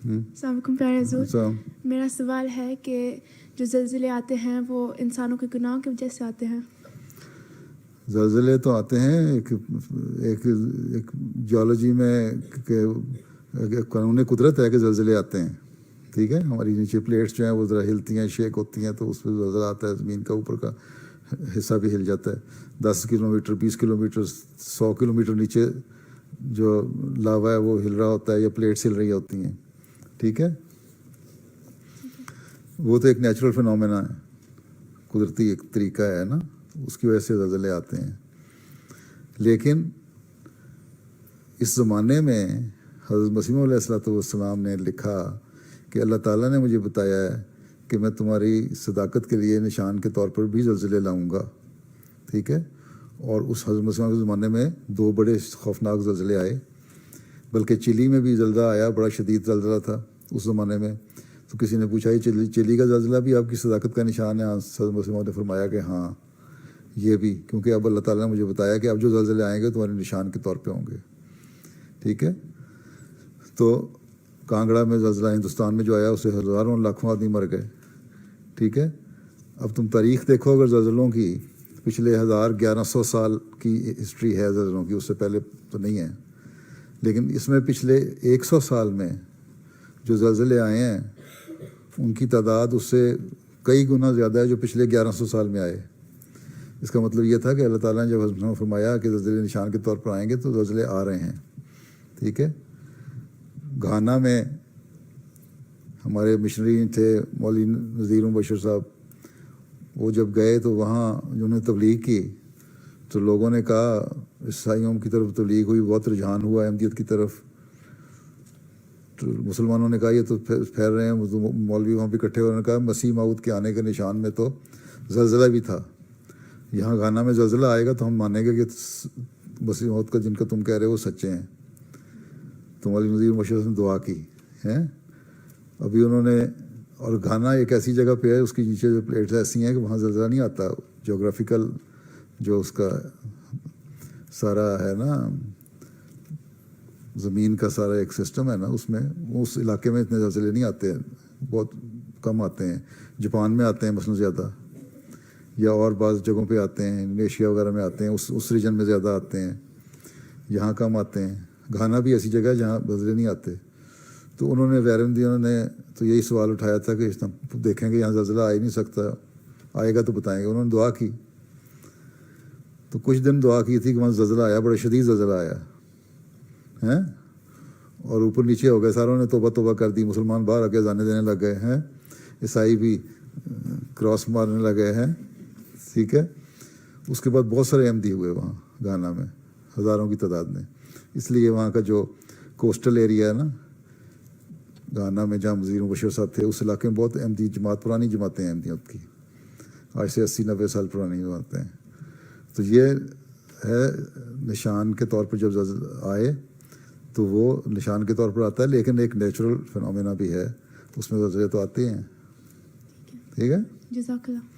السلام علیکم پیارے حضور. میرا سوال ہے کہ جو زلزلے آتے ہیں وہ انسانوں کے گناہوں کی وجہ سے آتے ہیں. زلزلے تو آتے ہیں ایک جیولوجی میں کہ قانون قدرت ہے کہ زلزلے آتے ہیں. ٹھیک ہے, ہماری نیچے پلیٹس جو ہیں وہ ذرا ہلتی ہیں, شیک ہوتی ہیں, تو اس پہ زلزلہ آتا ہے. زمین کا اوپر کا حصہ بھی ہل جاتا ہے. 10 کلومیٹر 20 کلومیٹر 100 کلومیٹر نیچے جو لاوا ہے وہ ہل رہا ہوتا ہے یا پلیٹس ہل رہی ہوتی ہیں. ٹھیک ہے, وہ تو ایک نیچرل فنومینا ہے, قدرتی ایک طریقہ ہے نا, اس کی وجہ سے زلزلے آتے ہیں. لیکن اس زمانے میں حضرت مسیح علیہ السلام نے لکھا کہ اللہ تعالیٰ نے مجھے بتایا ہے کہ میں تمہاری صداقت کے لیے نشان کے طور پر بھی زلزلے لاؤں گا. ٹھیک ہے, اور اس حضرت مسیح کے زمانے میں 2 بڑے خوفناک زلزلے آئے, بلکہ چلی میں بھی زلزلہ آیا, بڑا شدید زلزلہ تھا اس زمانے میں. تو کسی نے پوچھا یہ چلی کا زلزلہ بھی آپ کی صداقت کا نشان ہے؟ حضرت مسیح نے فرمایا کہ ہاں یہ بھی, کیونکہ اب اللہ تعالیٰ نے مجھے بتایا کہ اب جو زلزلے آئیں گے تمہارے نشان کے طور پہ ہوں گے. ٹھیک ہے, تو کانگڑا میں زلزلہ ہندوستان میں جو آیا اس سے ہزاروں لاکھوں آدمی مر گئے. ٹھیک ہے, اب تم تاریخ دیکھو اگر زلزلوں کی, پچھلے 1100 سال کی ہسٹری ہے زلزلوں کی, اس سے پہلے تو نہیں ہے, لیکن اس میں پچھلے 100 سال میں جو زلزلے آئے ہیں ان کی تعداد اس سے کئی گنا زیادہ ہے جو پچھلے 1100 سال میں آئے. اس کا مطلب یہ تھا کہ اللہ تعالیٰ نے جب حضرت نے فرمایا کہ زلزلے نشان کے طور پر آئیں گے تو زلزلے آ رہے ہیں. ٹھیک ہے, گھانا میں ہمارے مشنری تھے مولوی نذیر بشیر صاحب, وہ جب گئے تو وہاں انہوں نے تبلیغ کی تو لوگوں نے کہا, عیسائیوں کی طرف تبلیغ ہوئی, بہت رجحان ہوا احمدیت کی طرف. تو مسلمانوں نے کہا یہ تو پھیل رہے ہیں, مولوی وہاں پہ اکٹھے ہوئے, نے کہا مسیح موعود کے آنے کے نشان میں تو زلزلہ بھی تھا. یہاں گھانا میں زلزلہ آئے گا تو ہم مانیں گے کہ مسیح موعود کا جن کا تم کہہ رہے ہو وہ سچے ہیں. تو مولوی نذیر بشیر نے دعا کی ہے. ابھی انہوں نے, اور گھانا ایک ایسی جگہ پہ ہے اس کی نیچے جو پلیٹس ایسی ہیں کہ وہاں زلزلہ نہیں آتا. جغرافیکل جو اس کا سارا ہے نا, زمین کا سارا ایک سسٹم ہے نا, اس میں اس علاقے میں اتنے زلزلے نہیں آتے, بہت کم آتے ہیں. جاپان میں آتے ہیں مثلاً زیادہ, یا اور بعض جگہوں پہ آتے ہیں, انڈونیشیا وغیرہ میں آتے ہیں, اس ریجن میں زیادہ آتے ہیں, یہاں کم آتے ہیں. گھانا بھی ایسی جگہ ہے جہاں زلزلے نہیں آتے. تو انہوں نے تو یہی سوال اٹھایا تھا کہ دیکھیں گے یہاں زلزلہ آ ہی نہیں سکتا, آئے گا تو بتائیں گے. انہوں نے دعا کی, تو کچھ دن دعا کی تھی کہ وہاں زلزلہ آیا, بڑا شدید زلزلہ آیا ہیں, اور اوپر نیچے ہو گئے, ساروں نے توبہ توبہ کر دی, مسلمان باہر آ کے اذانیں دینے لگ گئے ہیں, عیسائی بھی کراس مارنے لگے ہیں. ٹھیک ہے, اس کے بعد بہت سارے احمدی ہوئے وہاں گھانا میں, ہزاروں کی تعداد میں. اس لیے وہاں کا جو کوسٹل ایریا ہے نا گھانا میں, جہاں نذیر بشیر صاحب تھے, اس علاقے میں بہت احمدی جماعت, پرانی جماعتیں ہیں احمدیت کی, آج سے 80-90 سال پرانی جماعتیں ہیں. تو یہ ہے نشان کے طور پر جب زلزلہ آئے تو وہ نشان کے طور پر آتا ہے, لیکن ایک نیچرل فنومینا بھی ہے, اس میں زلزلے تو آتے ہیں. ٹھیک ہے, جزاک اللہ.